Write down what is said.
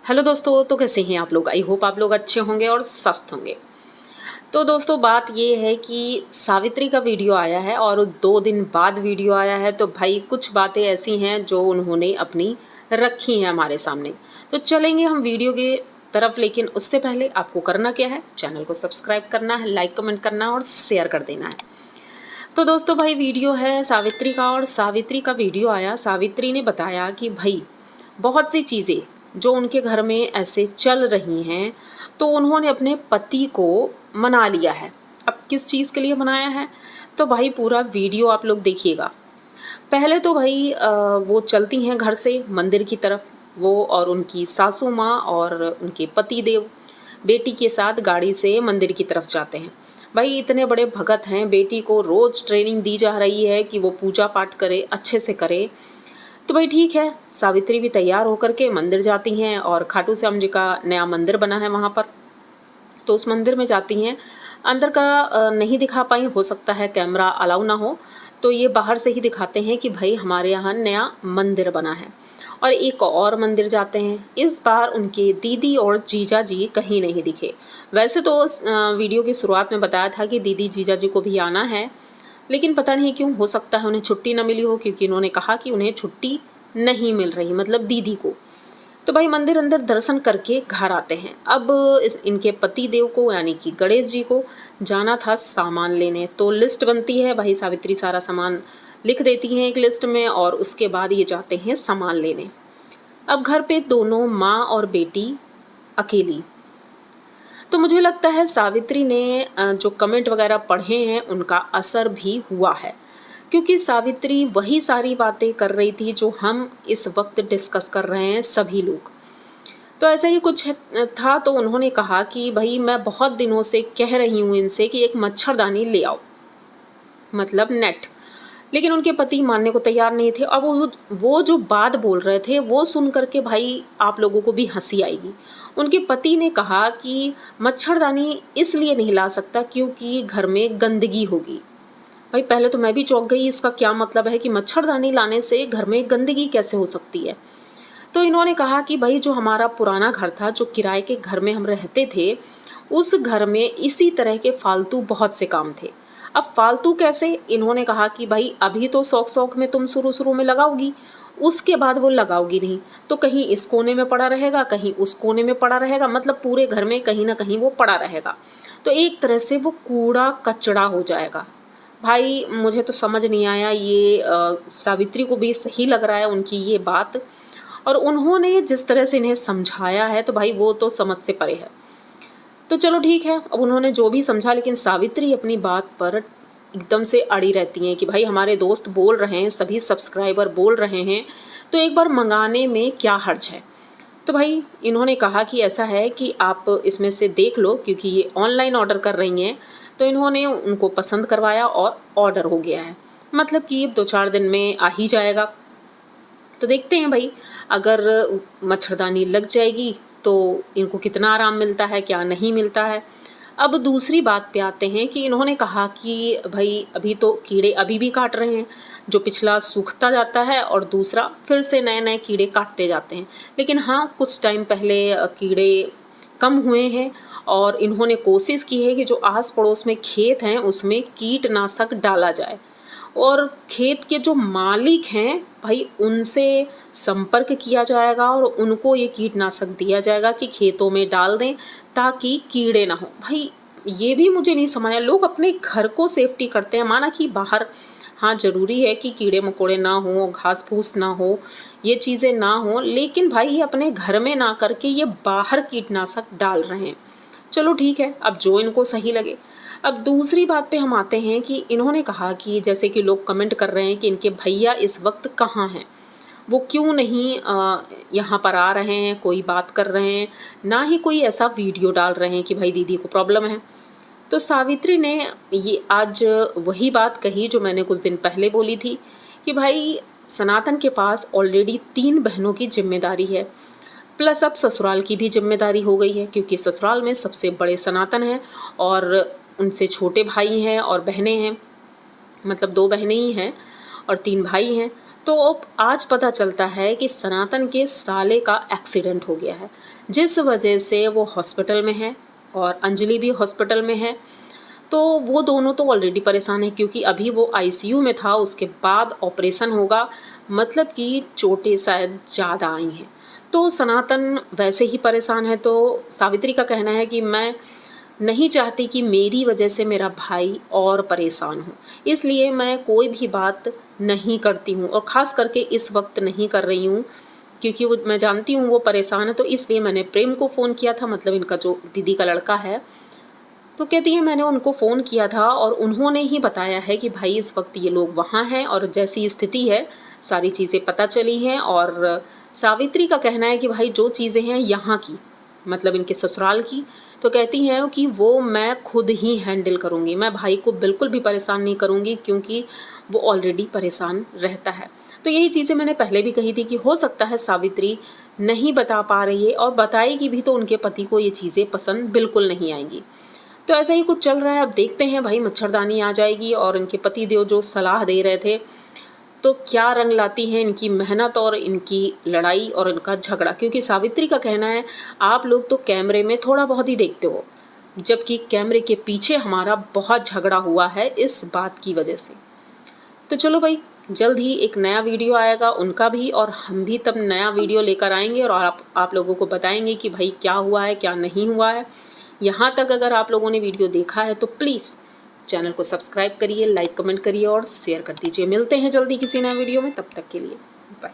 Hello दोस्तों, तो कैसे हैं आप लोग। आई होप आप लोग अच्छे होंगे और स्वस्थ होंगे। तो दोस्तों बात ये है कि सावित्री का वीडियो आया है और 2 दिन बाद वीडियो आया है। तो भाई कुछ बातें ऐसी हैं जो उन्होंने अपनी रखी हैं हमारे सामने। तो चलेंगे हम वीडियो के तरफ, लेकिन उससे पहले आपको करना क्या है, चैनल को सब्सक्राइब करना है, लाइक कमेंट करना है और शेयर कर देना है। तो दोस्तों भाई वीडियो है सावित्री का और सावित्री का वीडियो आया। सावित्री ने बताया कि भाई बहुत सी चीज़ें जो उनके घर में ऐसे चल रही हैं, तो उन्होंने अपने पति को मना लिया है। अब किस चीज़ के लिए मनाया है, तो भाई पूरा वीडियो आप लोग देखिएगा। पहले तो भाई वो चलती हैं घर से मंदिर की तरफ, वो और उनकी सासू माँ और उनके पति देव बेटी के साथ गाड़ी से मंदिर की तरफ जाते हैं। भाई इतने बड़े भगत हैं, बेटी को रोज़ ट्रेनिंग दी जा रही है कि वो पूजा पाठ करे, अच्छे से करे। तो भाई ठीक है, सावित्री भी तैयार होकर के मंदिर जाती हैं और खाटू श्याम जी का नया मंदिर बना है वहाँ पर, तो उस मंदिर में जाती हैं। अंदर का नहीं दिखा पाई, हो सकता है कैमरा अलाउ ना हो, तो ये बाहर से ही दिखाते हैं कि भाई हमारे यहाँ नया मंदिर बना है। और एक और मंदिर जाते हैं। इस बार उनके दीदी और जीजा जी कहीं नहीं दिखे। वैसे तो वीडियो की शुरुआत में बताया था कि दीदी जीजा जी को भी आना है, लेकिन पता नहीं क्यों, हो सकता है उन्हें छुट्टी न मिली हो, क्योंकि इन्होंने कहा कि उन्हें छुट्टी नहीं मिल रही, मतलब दीदी को। तो भाई मंदिर अंदर दर्शन करके घर आते हैं। अब इनके पति देव को यानी कि गणेश जी को जाना था सामान लेने। तो लिस्ट बनती है भाई, सावित्री सारा सामान लिख देती हैं एक लिस्ट में और उसके बाद ये जाते हैं सामान लेने। अब घर पे दोनों माँ और बेटी अकेली। तो मुझे लगता है सावित्री ने जो कमेंट वगैरह पढ़े हैं उनका असर भी हुआ है, क्योंकि सावित्री वही सारी बातें कर रही थी जो हम इस वक्त डिस्कस कर रहे हैं सभी लोग। तो ऐसा ही कुछ था। तो उन्होंने कहा कि भाई मैं बहुत दिनों से कह रही हूँ इनसे कि एक मच्छरदानी ले आओ, मतलब नेट। लेकिन उनके पति मानने को तैयार नहीं थे। अब वो जो बात बोल रहे थे वो सुन करके भाई आप लोगों को भी हंसी आएगी। उनके पति ने कहा कि मच्छरदानी इसलिए नहीं ला सकता क्योंकि घर में गंदगी होगी। भाई पहले तो मैं भी चौंक गई, इसका क्या मतलब है कि मच्छरदानी लाने से घर में गंदगी कैसे हो सकती है। तो इन्होंने कहा कि भाई जो हमारा पुराना घर था, जो किराए के घर में हम रहते थे, उस घर में इसी तरह के फालतू बहुत से काम थे। अब फालतू कैसे, इन्होंने कहा कि भाई अभी तो शौक शौक में तुम शुरू शुरू में लगाओगी, उसके बाद वो लगाओगी नहीं, तो कहीं इस कोने में पड़ा रहेगा, कहीं उस कोने में पड़ा रहेगा, मतलब पूरे घर में कहीं ना कहीं वो पड़ा रहेगा। तो एक तरह से वो कूड़ा कचड़ा हो जाएगा। भाई मुझे तो समझ नहीं आया, ये सावित्री को भी सही लग रहा है उनकी ये बात, और उन्होंने जिस तरह से इन्हें समझाया है तो भाई वो तो समझ से परे है। तो चलो ठीक है, अब उन्होंने जो भी समझा, लेकिन सावित्री अपनी बात पर एकदम से अड़ी रहती हैं कि भाई हमारे दोस्त बोल रहे हैं, सभी सब्सक्राइबर बोल रहे हैं, तो एक बार मंगाने में क्या हर्ज है। तो भाई इन्होंने कहा कि ऐसा है कि आप इसमें से देख लो, क्योंकि ये ऑनलाइन ऑर्डर कर रही हैं। तो इन्होंने उनको पसंद करवाया और ऑर्डर हो गया है, मतलब कि 2-4 दिन में आ ही जाएगा। तो देखते हैं भाई, अगर मच्छरदानी लग जाएगी तो इनको कितना आराम मिलता है, क्या नहीं मिलता है। अब दूसरी बात पे आते हैं कि इन्होंने कहा कि भाई अभी तो कीड़े अभी भी काट रहे हैं, जो पिछला सूखता जाता है और दूसरा फिर से नए नए कीड़े काटते जाते हैं। लेकिन हाँ, कुछ टाइम पहले कीड़े कम हुए हैं और इन्होंने कोशिश की है कि जो आस पड़ोस में खेत हैं उसमें कीटनाशक डाला जाए, और खेत के जो मालिक हैं भाई उनसे संपर्क किया जाएगा और उनको ये कीटनाशक दिया जाएगा कि खेतों में डाल दें ताकि कीड़े ना हो। भाई ये भी मुझे नहीं समझ आया, लोग अपने घर को सेफ्टी करते हैं, माना कि बाहर हाँ ज़रूरी है कि कीड़े मकोड़े ना हो, घास फूस ना हो, ये चीज़ें ना हो, लेकिन भाई ये अपने घर में ना करके ये बाहर कीटनाशक डाल रहे हैं। चलो ठीक है, अब जो इनको सही लगे। अब दूसरी बात पे हम आते हैं कि इन्होंने कहा कि जैसे कि लोग कमेंट कर रहे हैं कि इनके भैया इस वक्त कहाँ हैं, वो क्यों नहीं यहाँ पर आ रहे हैं, कोई बात कर रहे हैं, ना ही कोई ऐसा वीडियो डाल रहे हैं कि भाई दीदी को प्रॉब्लम है। तो सावित्री ने ये आज वही बात कही जो मैंने कुछ दिन पहले बोली थी कि भाई सनातन के पास ऑलरेडी 3 बहनों की जिम्मेदारी है, प्लस अब ससुराल की भी जिम्मेदारी हो गई है, क्योंकि ससुराल में सबसे बड़े सनातन हैं और उनसे छोटे भाई हैं और बहनें हैं, मतलब 2 बहनें ही हैं और 3 भाई हैं। तो अब आज पता चलता है कि सनातन के साले का एक्सीडेंट हो गया है, जिस वजह से वो हॉस्पिटल में है और अंजलि भी हॉस्पिटल में है। तो वो दोनों तो ऑलरेडी परेशान है, क्योंकि अभी वो आईसीयू में था, उसके बाद ऑपरेशन होगा, मतलब कि चोटें शायद ज़्यादा आई हैं। तो सनातन वैसे ही परेशान है। तो सावित्री का कहना है कि मैं नहीं चाहती कि मेरी वजह से मेरा भाई और परेशान हो, इसलिए मैं कोई भी बात नहीं करती हूँ, और ख़ास करके इस वक्त नहीं कर रही हूँ, क्योंकि वो मैं जानती हूँ वो परेशान है। तो इसलिए मैंने प्रेम को फ़ोन किया था, मतलब इनका जो दीदी का लड़का है। तो कहती है मैंने उनको फ़ोन किया था और उन्होंने ही बताया है कि भाई इस वक्त ये लोग वहाँ हैं, और जैसी स्थिति है सारी चीज़ें पता चली हैं। और सावित्री का कहना है कि भाई जो चीज़ें हैं यहाँ की, मतलब इनके ससुराल की, तो कहती हैं कि वो मैं खुद ही हैंडल करूँगी, मैं भाई को बिल्कुल भी परेशान नहीं करूँगी, क्योंकि वो ऑलरेडी परेशान रहता है। तो यही चीज़ें मैंने पहले भी कही थी कि हो सकता है सावित्री नहीं बता पा रही है, और बताएगी भी तो उनके पति को ये चीज़ें पसंद बिल्कुल नहीं आएंगी। तो ऐसा ही कुछ चल रहा है। अब देखते हैं भाई, मच्छरदानी आ जाएगी और इनके पति देव जो सलाह दे रहे थे, तो क्या रंग लाती है इनकी मेहनत और इनकी लड़ाई और इनका झगड़ा। क्योंकि सावित्री का कहना है आप लोग तो कैमरे में थोड़ा बहुत ही देखते हो, जबकि कैमरे के पीछे हमारा बहुत झगड़ा हुआ है इस बात की वजह से। तो चलो भाई, जल्द ही एक नया वीडियो आएगा उनका भी, और हम भी तब नया वीडियो लेकर आएंगे और आप लोगों को बताएंगे कि भाई क्या हुआ है क्या नहीं हुआ है। यहाँ तक अगर आप लोगों ने वीडियो देखा है तो प्लीज़ चैनल को सब्सक्राइब करिए, लाइक कमेंट करिए और शेयर कर दीजिए। मिलते हैं जल्दी किसी नए वीडियो में, तब तक के लिए बाय।